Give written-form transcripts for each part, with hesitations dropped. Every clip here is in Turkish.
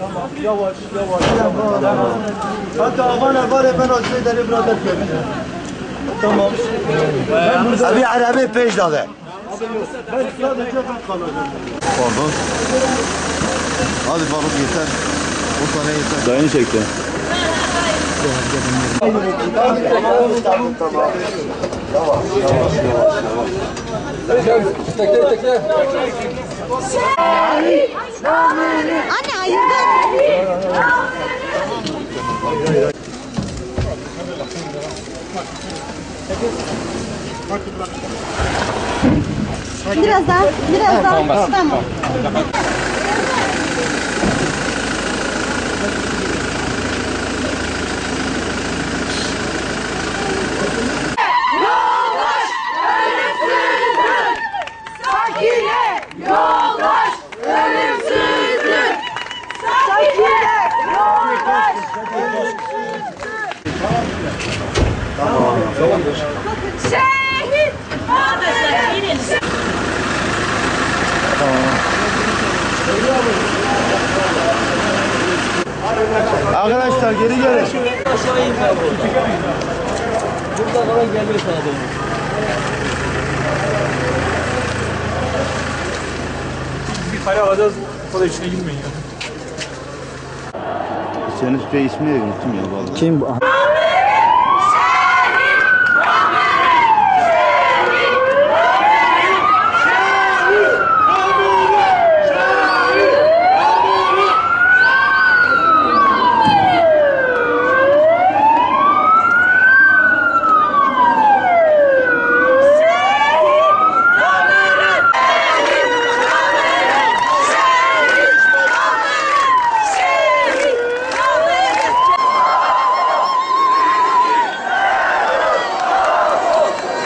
Tamam, yavaş, yavaş. Hatta avana var ya ben acı ederim burada diyelim. Tamam. Abi arabi peş dadı. Ben sadece ben kalacağım. Pardon. Hadi balık yeter. O tane yeter. Dayını çekti. Tamam. Anne hayırdır? Biraz daha, biraz daha. Tamam. Yoldaş ölümsüzdür. Sakine yoldaş ölümsüzdür. Şehit Arkadaşlar geri gelin. Aşağı in ben burada kalan geliyor sana doğru. Bir kare alacağız, o da içine girmeyin ya. Senin ismini de unuttum ya vallahi. Kim bu?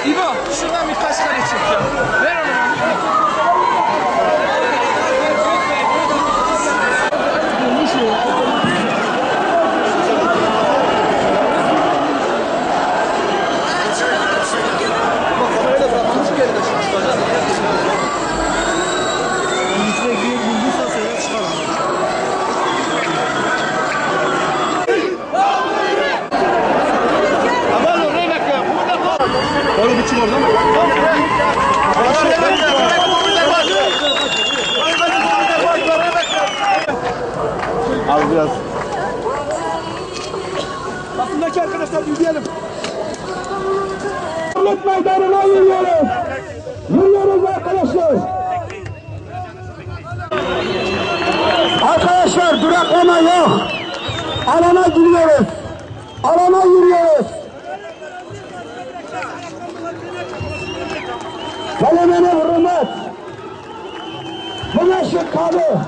İbo, şuradan birkaç kare çekeceğim. Ver onu. Oğlum bir çık oradan. Az biraz. Basındaki arkadaşlar yürüyelim. Devlet meydanına yürüyoruz. Yürüyoruz arkadaşlar. Arkadaşlar duraklama yok. Alana giriyoruz. Alana yürüyoruz. Kalemine hürmet. Bu meşhur kalı.